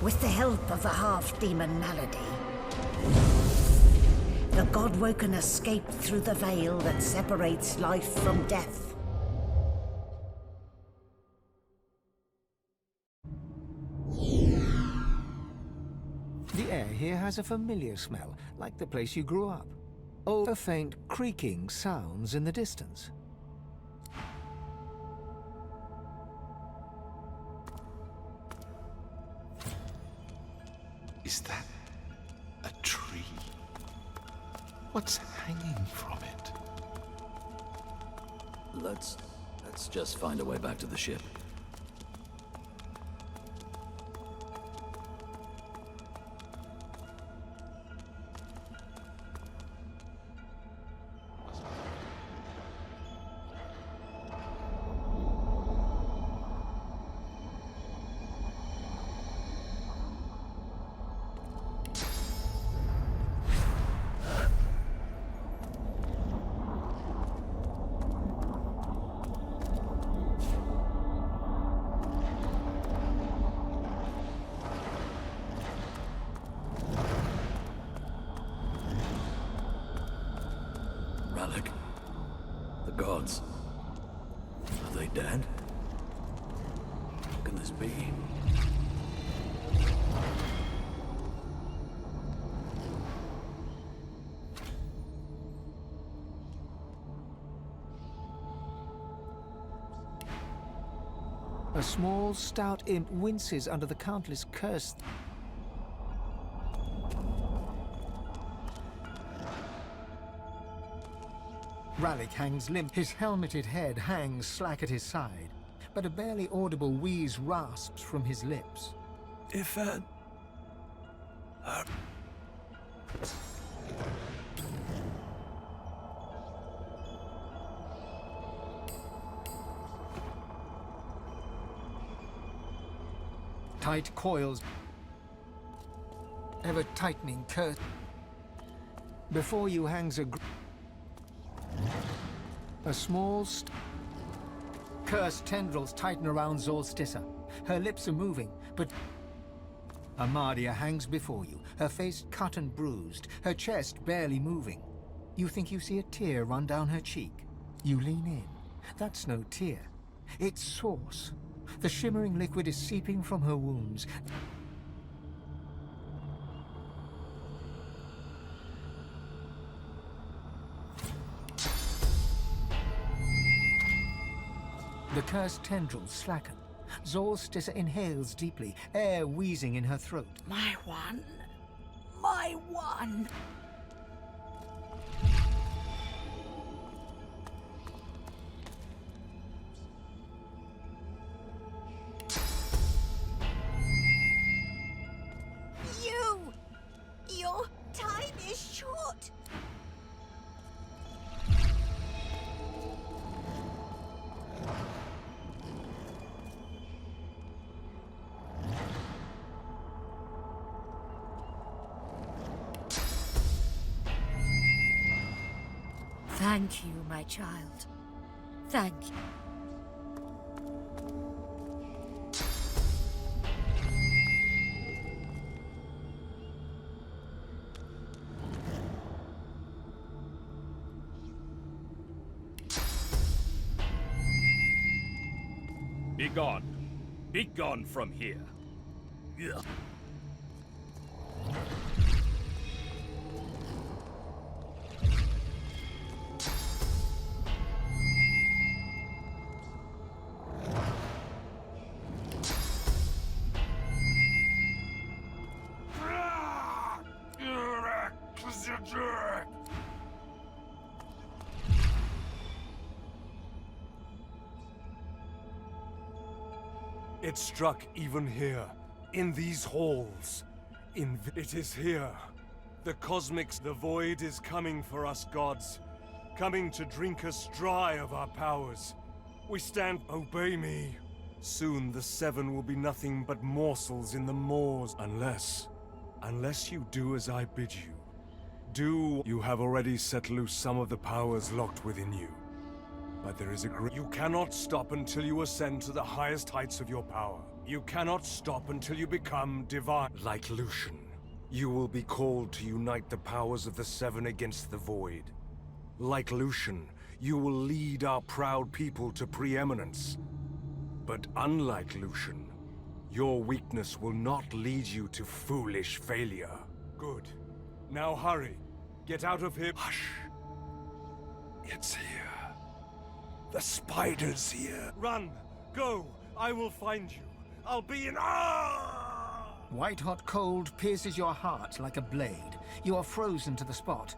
With the help of the half-demon malady, the god Woken escaped through the veil that separates life from death. The air here has a familiar smell, like the place you grew up. Oh, faint creaking sounds in the distance. Is that a tree? What's hanging from it? Let's just find a way back to the ship. The gods. Are they dead? What can this be? A small, stout imp winces under the countless curse. Rallic hangs limp. His helmeted head hangs slack at his side, but a barely audible wheeze rasps from his lips. If Tight coils, ever tightening curse. Before you hangs a small cursed tendrils tighten around Solstice. Her lips are moving, but Amadia hangs before you, her face cut and bruised, her chest barely moving. You think you see a tear run down her cheek. You lean in. That's no tear. It's sauce. The shimmering liquid is seeping from her wounds. The cursed tendrils slacken. Solstice inhales deeply, air wheezing in her throat. My one. My one. Your time is short. Thank you, my child. Thank you. Be gone. Be gone from here. Ugh. it struck even here, in these halls. It is here. The cosmics, the void is coming for us gods. Coming to drink us dry of our powers. We stand, obey me. Soon the Seven will be nothing but morsels in the maws, unless you do as I bid you. You have already set loose some of the powers locked within you. But there is a you cannot stop until you ascend to the highest heights of your power. You cannot stop until you become divine. Like Lucian, you will be called to unite the powers of the Seven against the Void. Like Lucian, you will lead our proud people to preeminence. But unlike Lucian, your weakness will not lead you to foolish failure. Good. Now hurry. Get out of here. Hush. It's here. The spider's here. Run. Go. I will find you. I'll be in... White-hot cold pierces your heart like a blade. You are frozen to the spot.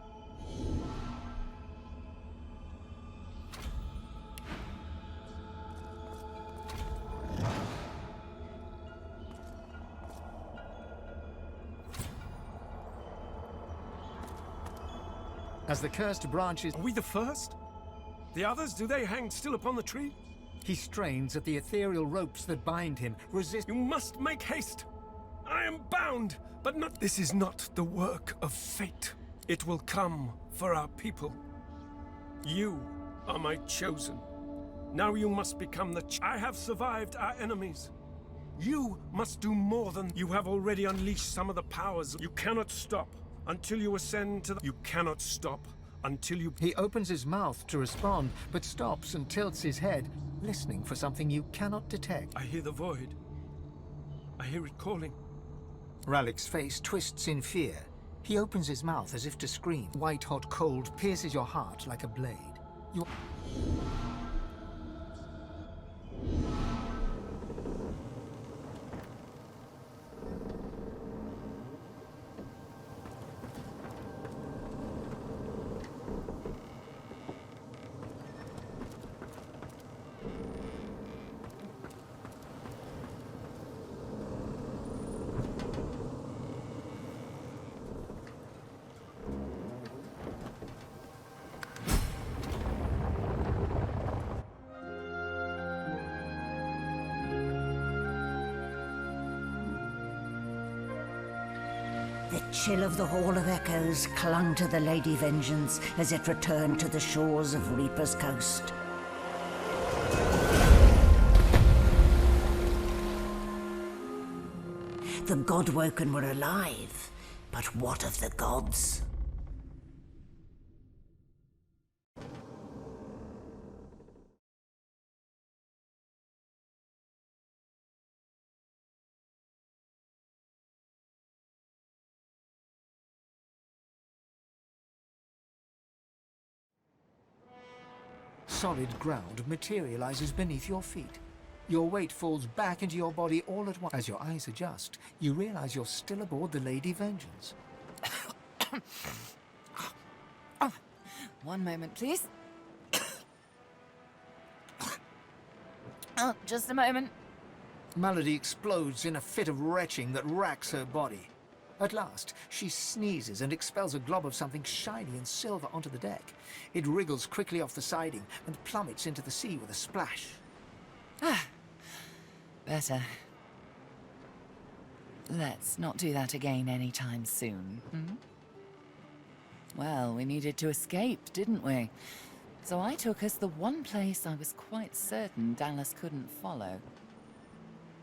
As the cursed branches... Are we the first? The others, do they hang still upon the tree? He strains at the ethereal ropes that bind him, resist... You must make haste! I am bound, but not... This is not the work of fate. It will come for our people. You are my chosen. Now you must become the... I have survived our enemies. You must do more than... You have already unleashed some of the powers. You cannot stop until you ascend to the... You cannot stop until you... He opens his mouth to respond, but stops and tilts his head, listening for something you cannot detect. I hear the void. I hear it calling. Ralik's face twists in fear. He opens his mouth as if to scream. White-hot cold pierces your heart like a blade. You... The chill of the Hall of Echoes clung to the Lady Vengeance as it returned to the shores of Reaper's Coast. The God-woken were alive, but what of the gods? Solid ground materializes beneath your feet. Your weight falls back into your body all at once. As your eyes adjust, you realize you're still aboard the Lady Vengeance. One moment, please. Just a moment. Malady explodes in a fit of retching that racks her body. At last, she sneezes and expels a glob of something shiny and silver onto the deck. It wriggles quickly off the siding and plummets into the sea with a splash. Better. Let's not do that again anytime soon, Well, we needed to escape, didn't we? So I took us the one place I was quite certain Dallas couldn't follow.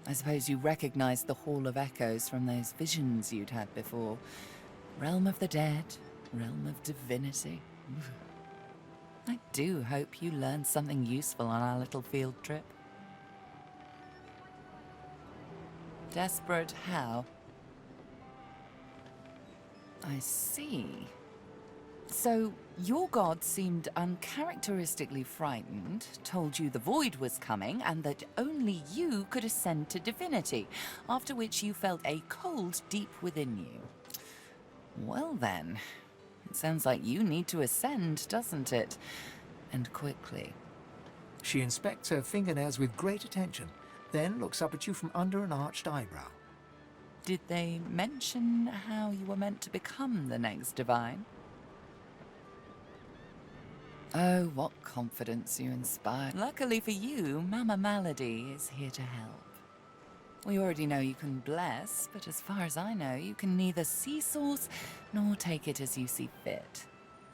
I suppose you recognized the Hall of Echoes from those visions you'd had before. Realm of the dead, realm of divinity. I do hope you learned something useful on our little field trip. Desperate how? I see. So, your god seemed uncharacteristically frightened, told you the void was coming, and that only you could ascend to divinity, after which you felt a cold deep within you. Well then, it sounds like you need to ascend, doesn't it? And quickly. She inspects her fingernails with great attention, then looks up at you from under an arched eyebrow. Did they mention how you were meant to become the next divine? Oh, what confidence you inspire. Luckily for you, Mama Malady is here to help. We already know you can bless, but as far as I know, you can neither see source nor take it as you see fit.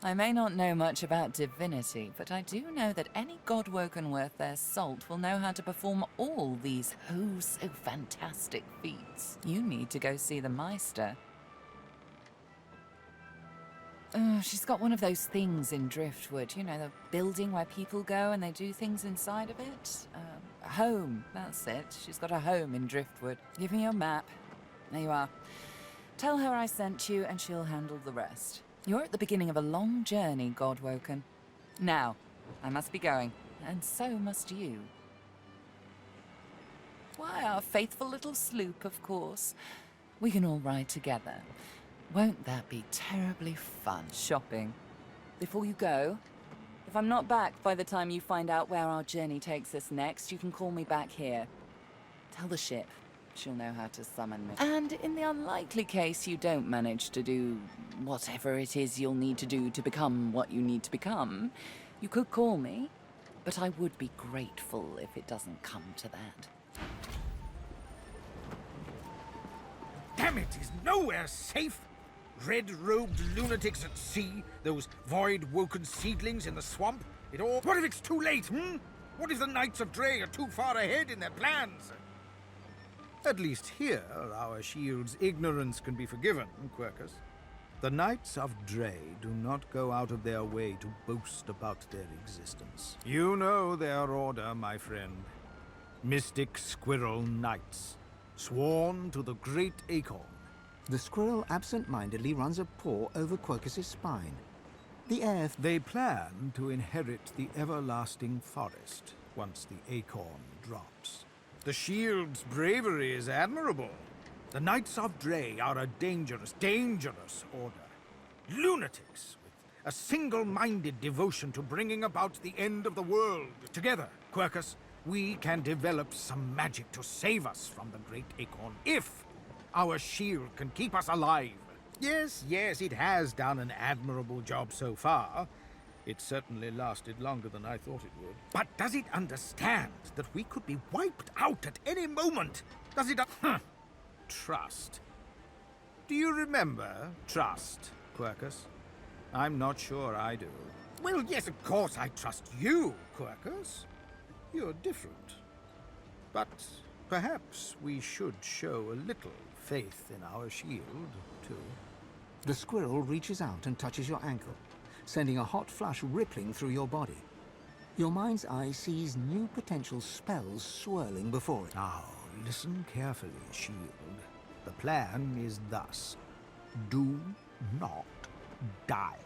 I may not know much about divinity, but I do know that any god woken worth their salt will know how to perform all these so fantastic feats. You need to go see the Meister. She's got one of those things in Driftwood, you know, the building where people go and they do things inside of it. A home, that's it. She's got a home in Driftwood. Give me your map. There you are. Tell her I sent you and she'll handle the rest. You're at the beginning of a long journey, Godwoken. Now, I must be going, and so must you. Why, our faithful little sloop, of course. We can all ride together. Won't that be terribly fun shopping? Before you go, if I'm not back by the time you find out where our journey takes us next, you can call me back here. Tell the ship. She'll know how to summon me. And in the unlikely case you don't manage to do whatever it is you'll need to do to become what you need to become, you could call me, but I would be grateful if it doesn't come to that. Damn it, is nowhere safe! Red-robed lunatics at sea, those void-woken seedlings in the swamp, it all... What if it's too late, What if the Knights of Dre are too far ahead in their plans? At least here, our shield's ignorance can be forgiven, Quercus. The Knights of Dre do not go out of their way to boast about their existence. You know their order, my friend. Mystic Squirrel Knights, sworn to the great acorn. The squirrel absent-mindedly runs a paw over Quercus's spine. The heir... They plan to inherit the everlasting forest once the acorn drops. The shield's bravery is admirable. The Knights of Dre are a dangerous, dangerous order. Lunatics with a single-minded devotion to bringing about the end of the world. Together, Quercus, we can develop some magic to save us from the great acorn if our shield can keep us alive. Yes, it has done an admirable job so far. It certainly lasted longer than I thought it would. But does it understand that we could be wiped out at any moment? Does it... Trust. Do you remember trust, Quercus? I'm not sure I do. Well, yes, of course I trust you, Quercus. You're different. But perhaps we should show a little faith in our shield, too. The squirrel reaches out and touches your ankle, sending a hot flush rippling through your body. Your mind's eye sees new potential spells swirling before it. Now, listen carefully, Shield. The plan is thus. Do not die.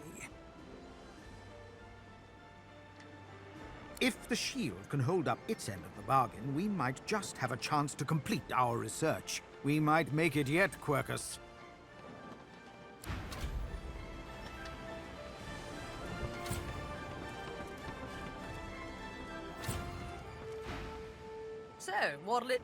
If the shield can hold up its end of the bargain, we might just have a chance to complete our research. We might make it yet, Quercus. So, what'll it...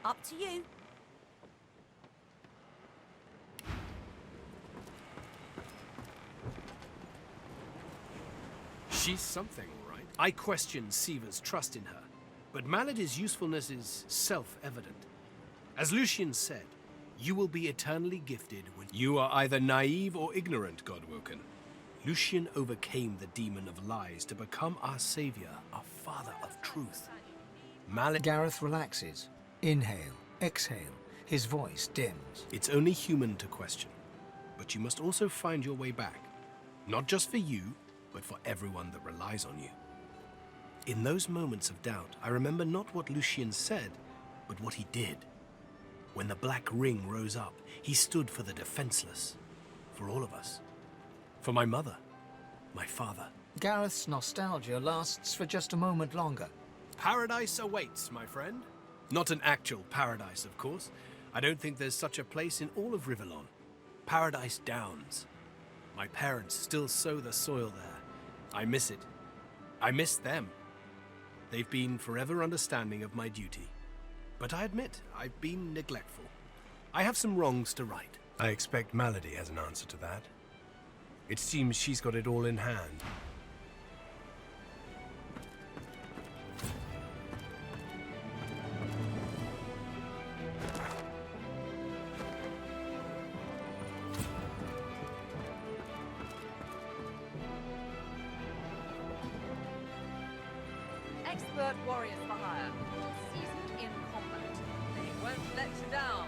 Up to you. She's something, right? I question Siva's trust in her, but Maladi's usefulness is self-evident. As Lucian said, you will be eternally gifted when you are either naive or ignorant, Godwoken. Lucian overcame the demon of lies to become our savior, our father of truth. Gareth relaxes. Inhale, exhale. His voice dims. It's only human to question, but you must also find your way back. Not just for you, but for everyone that relies on you. In those moments of doubt, I remember not what Lucian said, but what he did. When the Black Ring rose up, he stood for the defenseless, for all of us. For my mother, my father. Gareth's nostalgia lasts for just a moment longer. Paradise awaits, my friend. Not an actual paradise, of course. I don't think there's such a place in all of Rivellon. Paradise Downs. My parents still sow the soil there. I miss it. I miss them. They've been forever understanding of my duty. but I admit I've been neglectful. I have some wrongs to right. I expect Malady has an answer to that. It seems she's got it all in hand. Expert warriors for hire, all seasoned in combat. They won't let you down.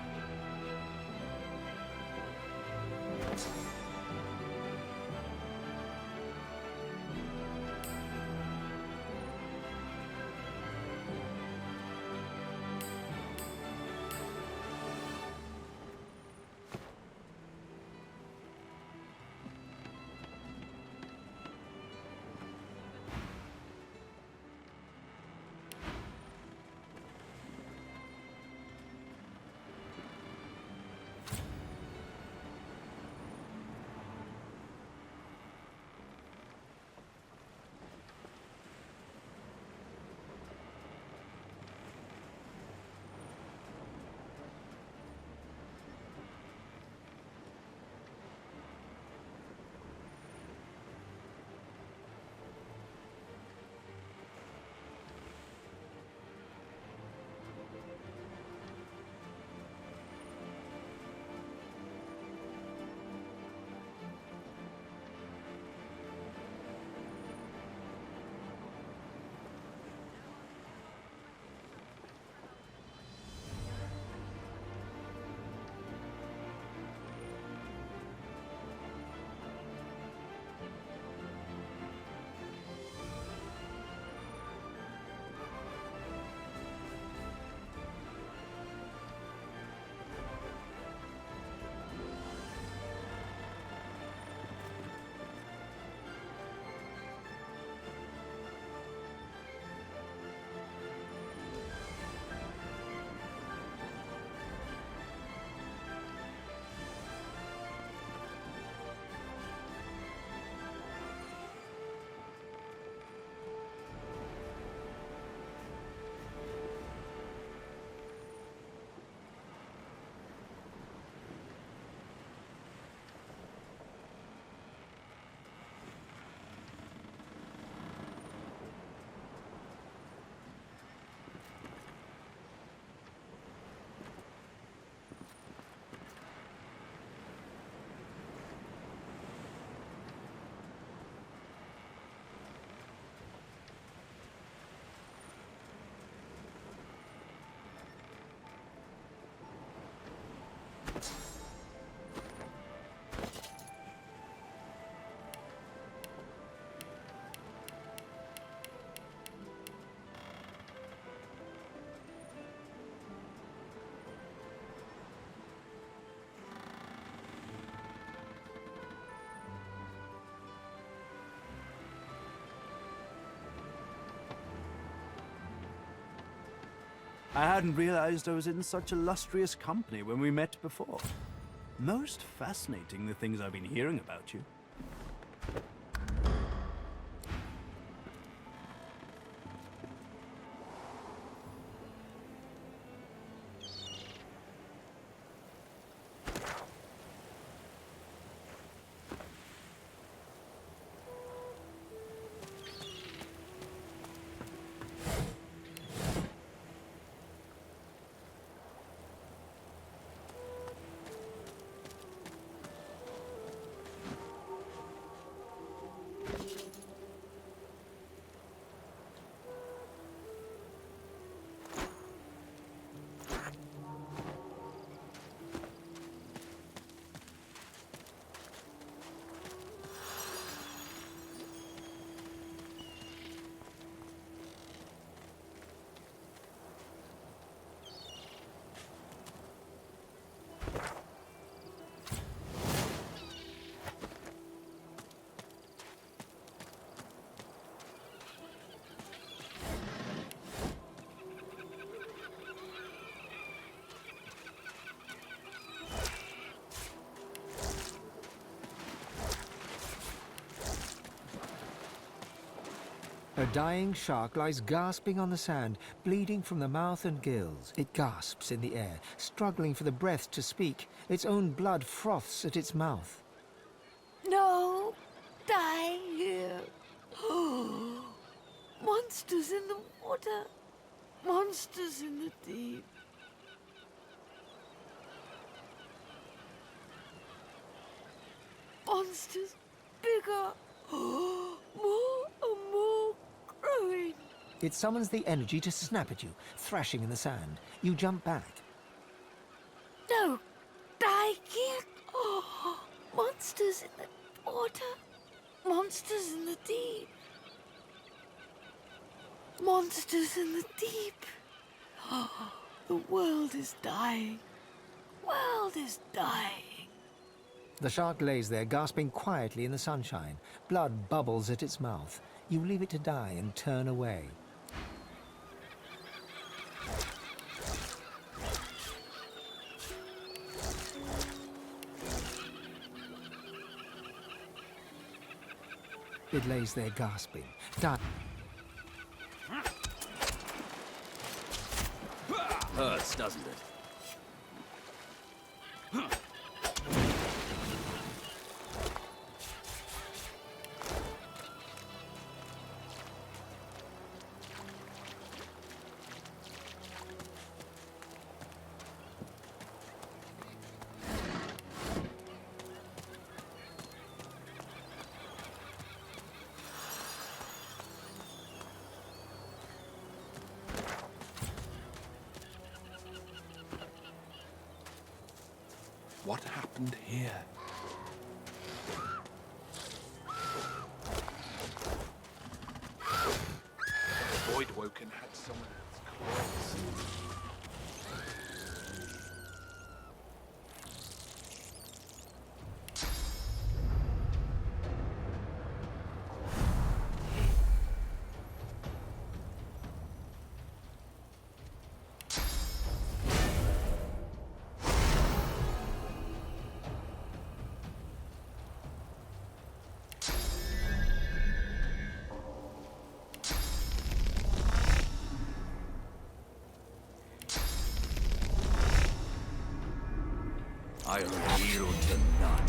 I hadn't realized I was in such illustrious company when we met before. Most fascinating, the things I've been hearing about you. A dying shark lies gasping on the sand, bleeding from the mouth and gills. It gasps in the air, struggling for the breath to speak. Its own blood froths at its mouth. No! Die here! Monsters in the water! Monsters in the deep! Monsters bigger! More and more growing! It summons the energy to snap at you, thrashing in the sand. You jump back. No! Die here! Monsters in the water! Monsters in the deep! Monsters in the deep! The world is dying! World is dying! The shark lays there, gasping quietly in the sunshine. Blood bubbles at its mouth. You leave it to die and turn away. It lays there gasping. Hurts, doesn't it? What happened here? The void woken had someone else. I'll yield to none.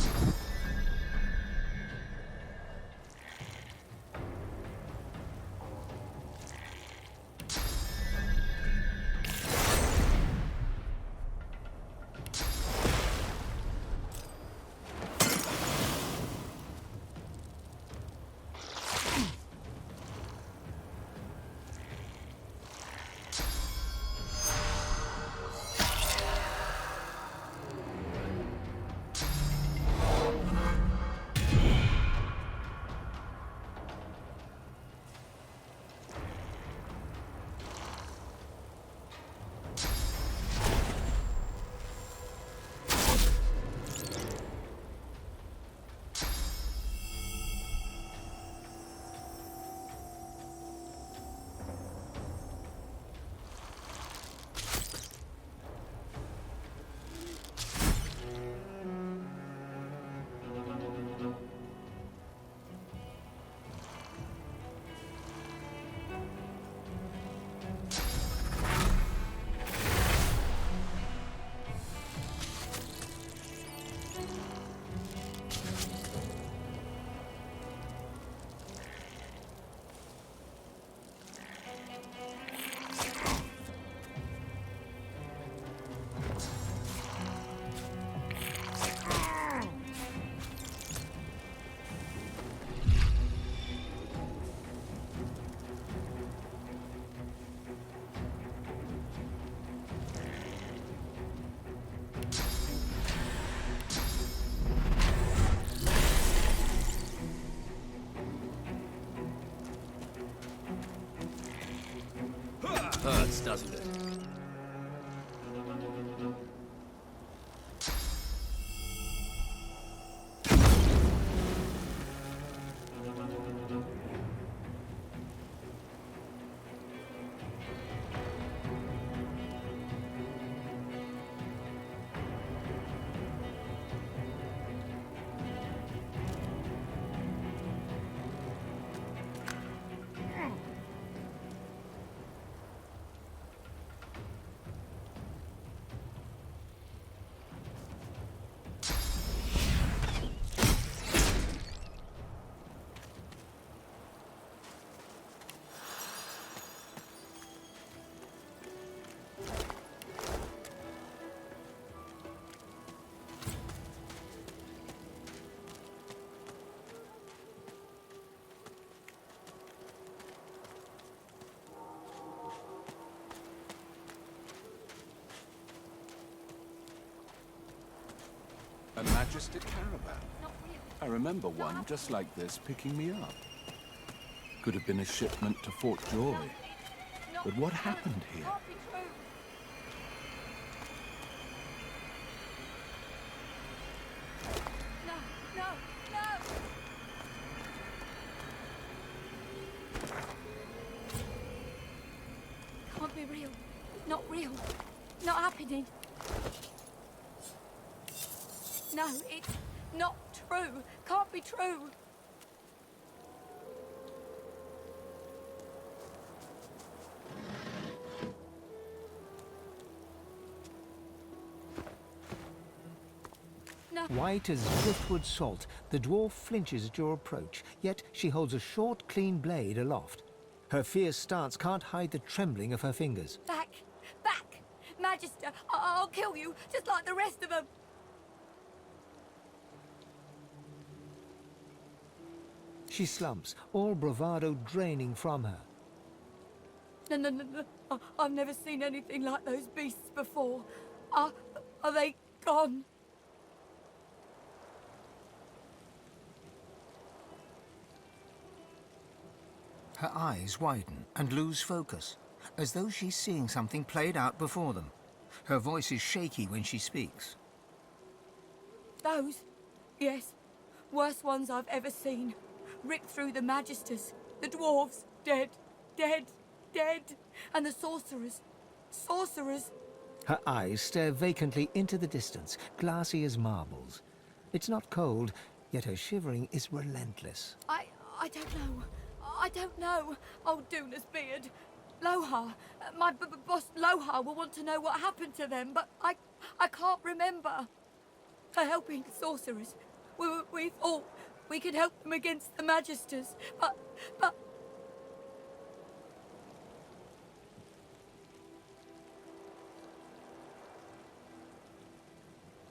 Hurts, doesn't it? Magister caravan. I remember one just like this picking me up. Could have been a shipment to Fort Joy. But what happened here? Can't be real. Not real. Not happening. No, it's not true. Can't be true. No. White as driftwood salt, the dwarf flinches at your approach, yet she holds a short, clean blade aloft. Her fierce stance can't hide the trembling of her fingers. Back! Back! Magister, I'll kill you, just like the rest of them! She slumps, all bravado draining from her. No. I've never seen anything like those beasts before. Are they gone? Her eyes widen and lose focus, as though she's seeing something played out before them. Her voice is shaky when she speaks. Those? Yes. Worst ones I've ever seen. Ripped through the Magisters. The dwarves. Dead. Dead. Dead. And the sorcerers. Sorcerers. Her eyes stare vacantly into the distance, glassy as marbles. It's not cold, yet her shivering is relentless. I don't know. I don't know. Oh, Duna's beard. Lohar. My boss Lohar will want to know what happened to them, but I can't remember. For helping sorcerers. We thought we could help them against the Magisters, but...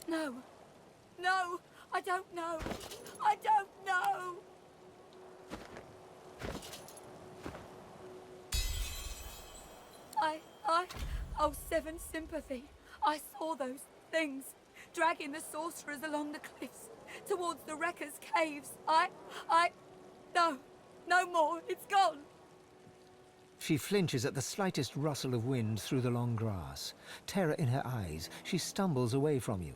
No. No, I don't know. I don't know. Oh, Seven Sympathy. I saw those things, dragging the sorcerers along the cliffs, towards the Wreckers' caves. No more, it's gone. She flinches at the slightest rustle of wind through the long grass. Terror in her eyes, she stumbles away from you.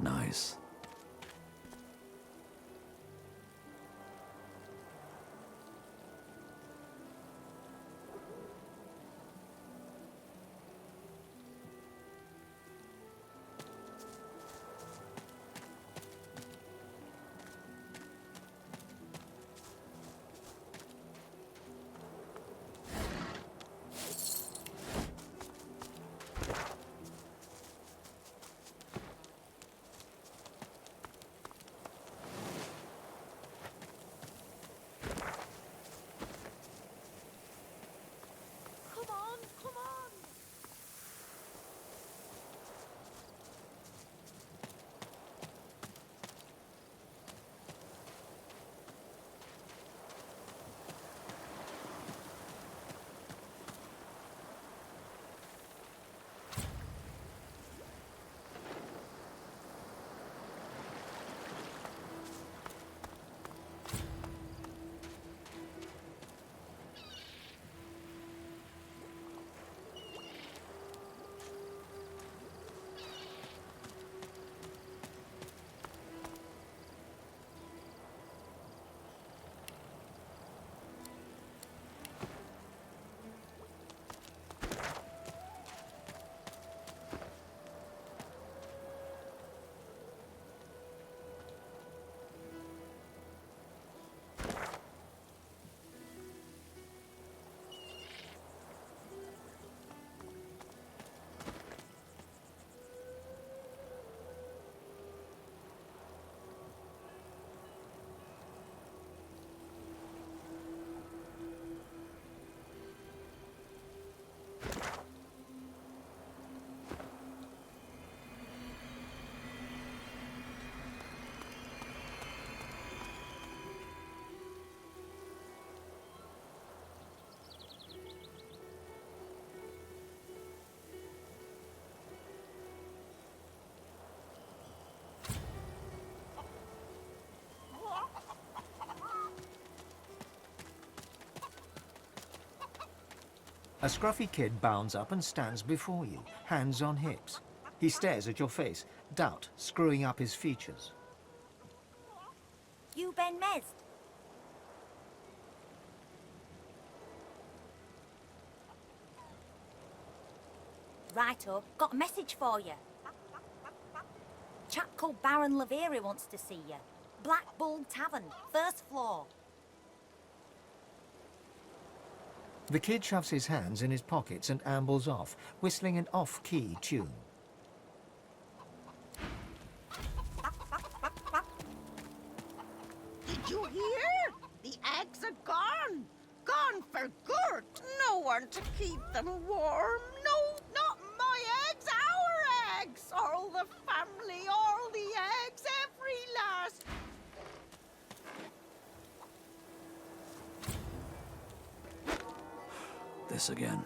Nice. A scruffy kid bounds up and stands before you, hands on hips. He stares at your face, doubt screwing up his features. You Ben Mez? Righto, got a message for you. Chap called Baron Laveri wants to see you. Black Bull Tavern, first floor. The kid shoves his hands in his pockets and ambles off, whistling an off-key tune. Did you hear? The eggs are gone. Gone for good. No one to keep them warm. No, not my eggs, our eggs. All the family, all the eggs, every last. This again.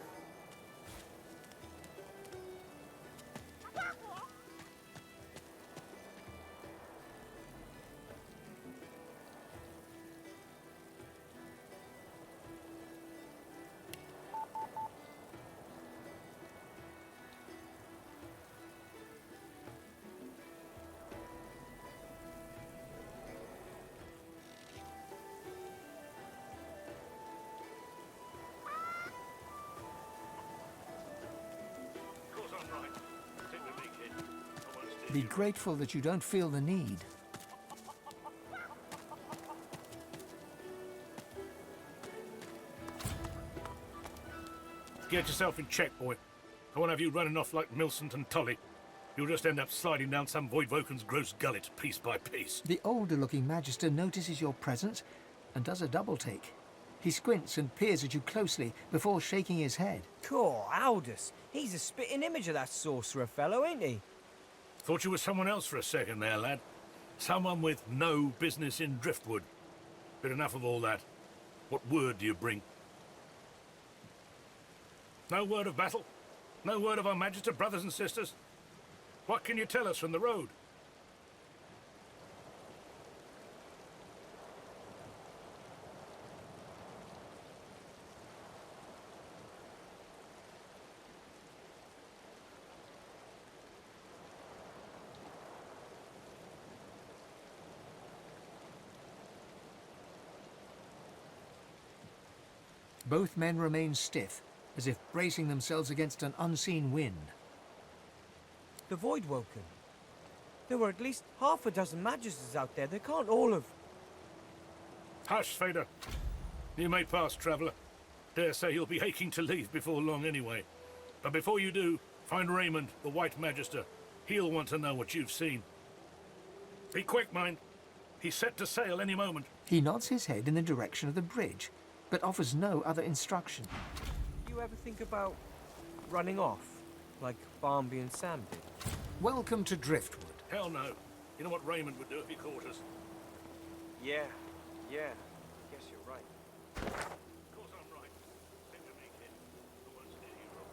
Be grateful that you don't feel the need. Get yourself in check, boy. I won't have you running off like Millicent and Tully. You'll just end up sliding down some Voidwoken's gross gullet, piece by piece. The older-looking Magister notices your presence and does a double-take. He squints and peers at you closely before shaking his head. Cool, Aldous. He's a spitting image of that sorcerer fellow, ain't he? Thought you were someone else for a second there, lad. Someone with no business in Driftwood. But enough of all that. What word do you bring? No word of battle? No word of our Magister brothers and sisters? What can you tell us from the road? Both men remain stiff, as if bracing themselves against an unseen wind. The Voidwoken. There were at least half a dozen Magisters out there. They can't all have... Hush, Fader. You may pass, traveller. Dare say you'll be aching to leave before long anyway. But before you do, find Raymond, the White Magister. He'll want to know what you've seen. Be quick, mind. He's set to sail any moment. He nods his head in the direction of the bridge, but offers no other instruction. You ever think about running off, like Barnby and Sam did? Welcome to Driftwood. Hell no. You know what Raymond would do if he caught us? Yeah. Guess you're right. Of course I'm right. Same to me, kid. I won't steer you wrong.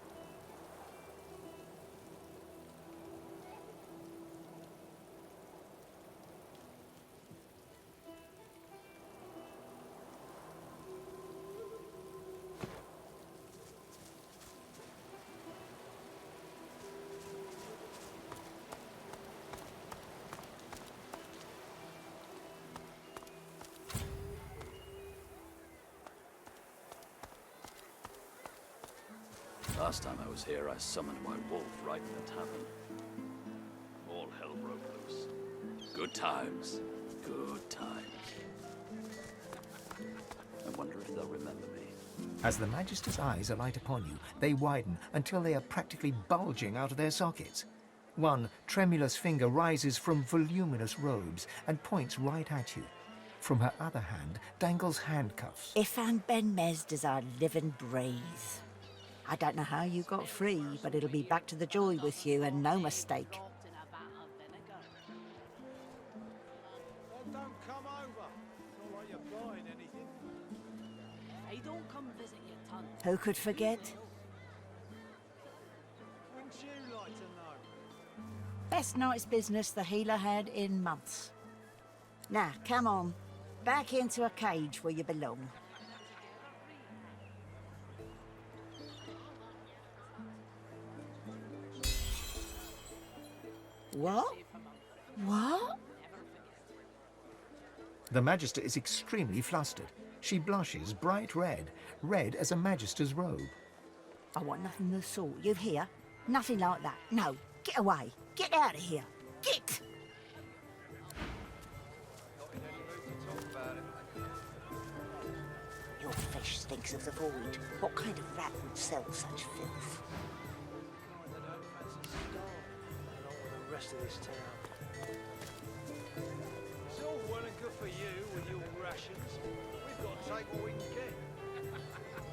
Last time I was here, I summoned my wolf right in the tavern. All hell broke loose. Good times. Good times. I wonder if they'll remember me. As the Magister's eyes alight upon you, they widen until they are practically bulging out of their sockets. One tremulous finger rises from voluminous robes and points right at you. From her other hand dangles handcuffs. Ifan Ben Mez does our live and breathe. I don't know how you got free, but it'll be back to the joy with you, and no mistake. Don't come over. It's not like you're buying anything. Hey, don't come visit your ton. Who could forget? Wouldn't you like to know? Best night's business the healer had in months. Now, come on. Back into a cage where you belong. What? What? The Magister is extremely flustered. She blushes bright red, red as a Magister's robe. I want nothing of the sort. You hear? Nothing like that. No. Get away. Get out of here. Get! Your flesh stinks of the void. What kind of rat would sell such filth? The rest of this town. It's all well and good for you with your rations. We've got to take what we can get.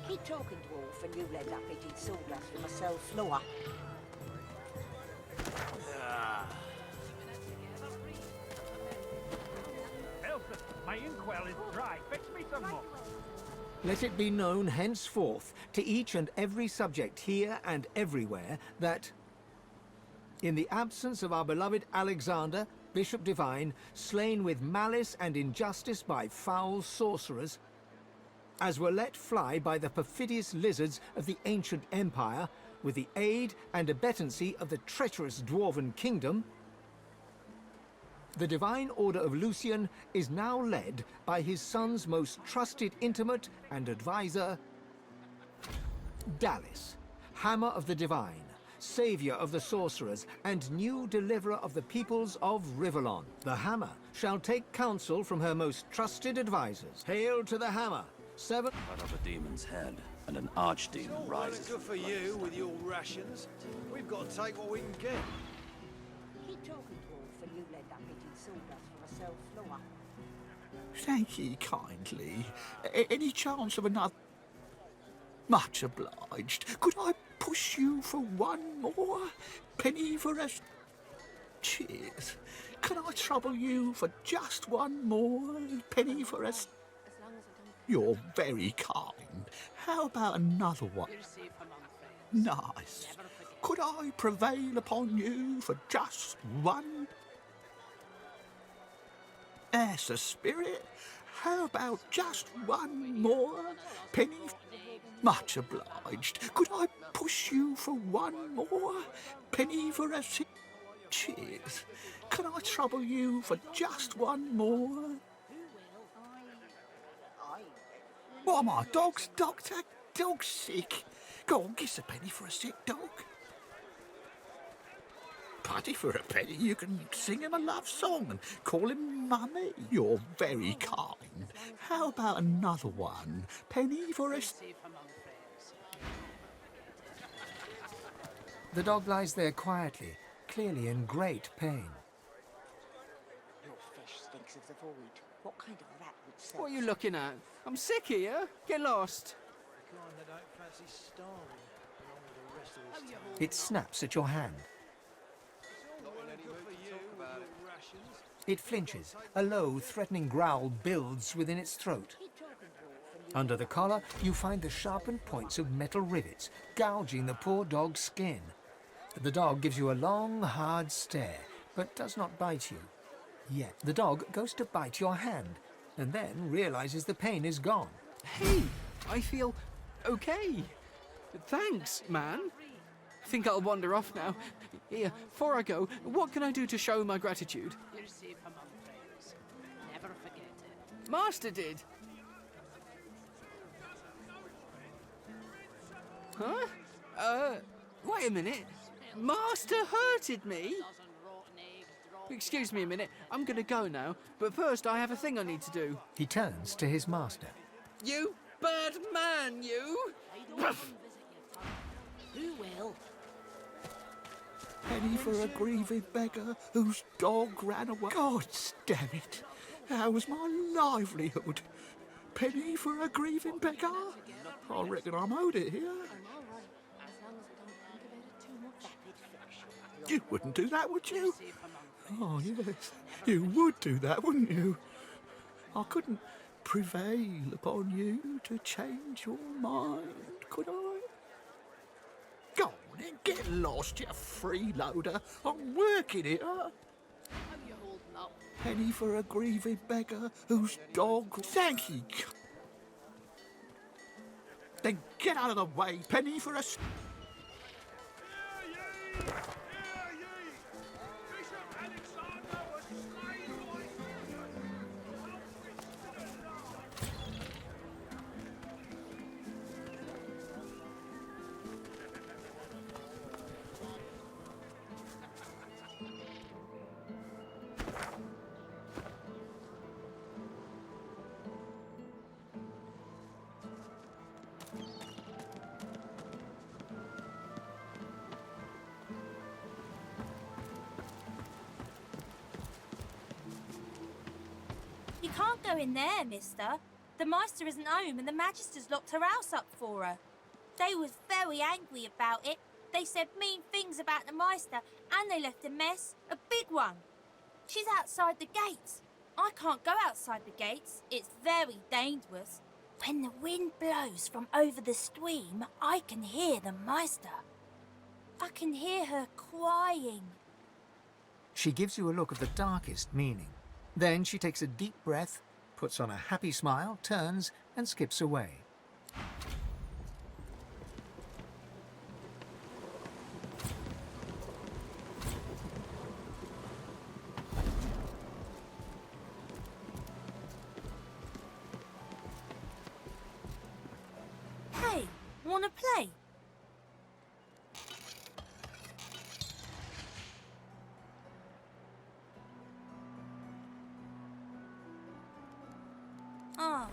Keep talking, dwarf, and you end up eating sawdust from a cell floor. Elsa, my inkwell is dry. Fetch me some more. Let it be known henceforth to each and every subject here and everywhere that, in the absence of our beloved Alexander, Bishop Divine, slain with malice and injustice by foul sorcerers, as were let fly by the perfidious lizards of the ancient empire, with the aid and abettancy of the treacherous dwarven kingdom, the Divine Order of Lucian is now led by his son's most trusted intimate and advisor, Dallis, Hammer of the Divine, Saviour of the Sorcerers, and new deliverer of the peoples of Rivellon. The Hammer shall take counsel from her most trusted advisors. Hail to the Hammer! Seven... Out of a demon's head, and an archdemon rises. Good for you with your rations. We've got to take what we can get. Keep talking, dwarf, and you end up eating sawdust from a cell floor. Thank ye kindly. Any chance of another? Much obliged. Could I push you for one more? Penny for a... Cheers. Can I trouble you for just one more? Penny for a... You're very kind. How about another one? Nice. Could I prevail upon you for just one? That's the spirit. How about just one more? Penny? Much obliged. Could I push you for one more? Penny for a... Cheers. Can I trouble you for just one more? What am I, dog's doctor? Dog's sick. Go on, kiss a penny for a sick dog. Putty for a penny, you can sing him a love song and call him mummy. You're very kind. How about another one? Penny for a... The dog lies there quietly, clearly in great pain. Your fish stinks of the void. What kind of rat would sell? What are you looking at? I'm sick here. Get lost. The kind that don't fancy starving along with the rest of this town. It snaps at your hand. It flinches. A low, threatening growl builds within its throat. Under the collar, you find the sharpened points of metal rivets, gouging the poor dog's skin. The dog gives you a long, hard stare, but does not bite you. Yet the dog goes to bite your hand, and then realizes the pain is gone. Hey, I feel okay. Thanks, man. I think I'll wander off now. Here, before I go, what can I do to show my gratitude? You're safe among friends. Never forget it. Master did. Huh? Wait a minute. Master hurted me? Excuse me a minute. I'm gonna go now, but first I have a thing I need to do. He turns to his master. You bad man, you! Who will? Penny for a grieving beggar whose dog ran away. God damn it. That was my livelihood. Penny for a grieving beggar? I reckon I'm owed it here. You wouldn't do that, would you? Oh, yes. You would do that, wouldn't you? I couldn't prevail upon you to change your mind, could I? Go on then, get lost, you freeloader. I'm working it, huh? Penny for a grieving beggar whose dog... Thank you. Then get out of the way, Penny for a... can't go in there, mister. The Meister isn't home and the Magisters locked her house up for her. They was very angry about it. They said mean things about the Meister and they left a mess, a big one. She's outside the gates. I can't go outside the gates. It's very dangerous. When the wind blows from over the stream, I can hear the Meister. I can hear her crying. She gives you a look of the darkest meaning. Then she takes a deep breath, puts on a happy smile, turns and skips away. Hey, wanna play? Oh.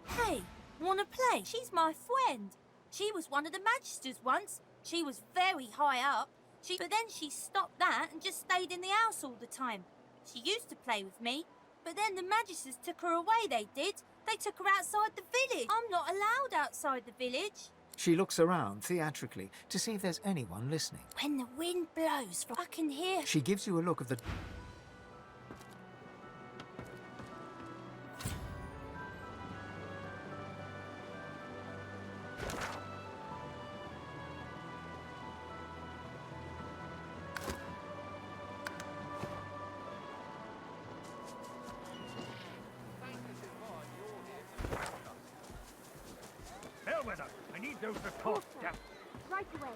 Hey, wanna play? She's my friend. She was one of the Magisters once. She was very high up. But then she stopped that and just stayed in the house all the time. She used to play with me, but then the Magisters took her away, they did. They took her outside the village. I'm not allowed outside the village. She looks around theatrically to see if there's anyone listening. When the wind blows, I can hear... She gives you a look of the... Bellwether, I need those reports down. Right away.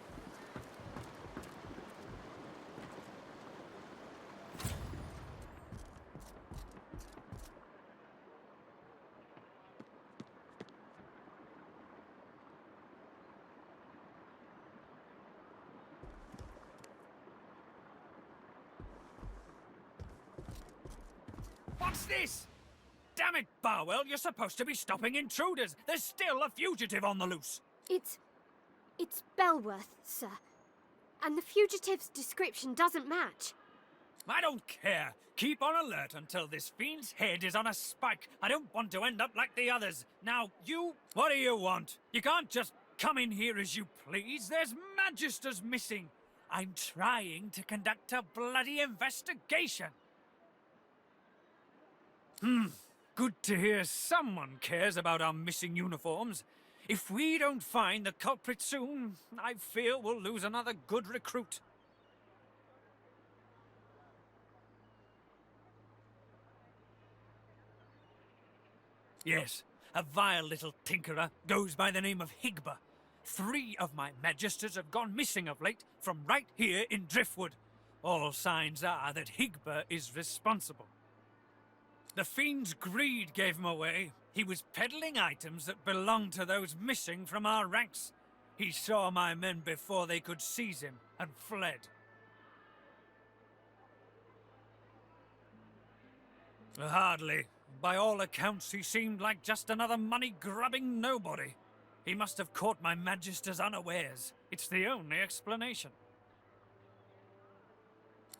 What's this? Damn it, Barwell, you're supposed to be stopping intruders. There's still a fugitive on the loose. It's Belworth, sir. And the fugitive's description doesn't match. I don't care. Keep on alert until this fiend's head is on a spike. I don't want to end up like the others. Now, you, what do you want? You can't just come in here as you please. There's Magisters missing. I'm trying to conduct a bloody investigation. Good to hear someone cares about our missing uniforms. If we don't find the culprit soon, I fear we'll lose another good recruit. Yes, a vile little tinkerer goes by the name of Higba. 3 of my Magisters have gone missing of late from right here in Driftwood. All signs are that Higba is responsible. The fiend's greed gave him away. He was peddling items that belonged to those missing from our ranks. He saw my men before they could seize him and fled. Hardly. By all accounts, he seemed like just another money-grubbing nobody. He must have caught my Magisters unawares. It's the only explanation.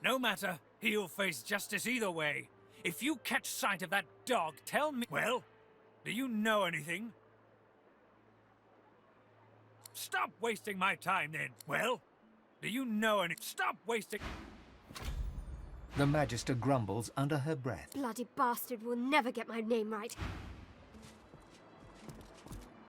No matter, he'll face justice either way. If you catch sight of that dog, tell me... Well, do you know anything? Stop wasting my time then. Well, do you know anything? Stop wasting... The Magister grumbles under her breath. Bloody bastard will never get my name right.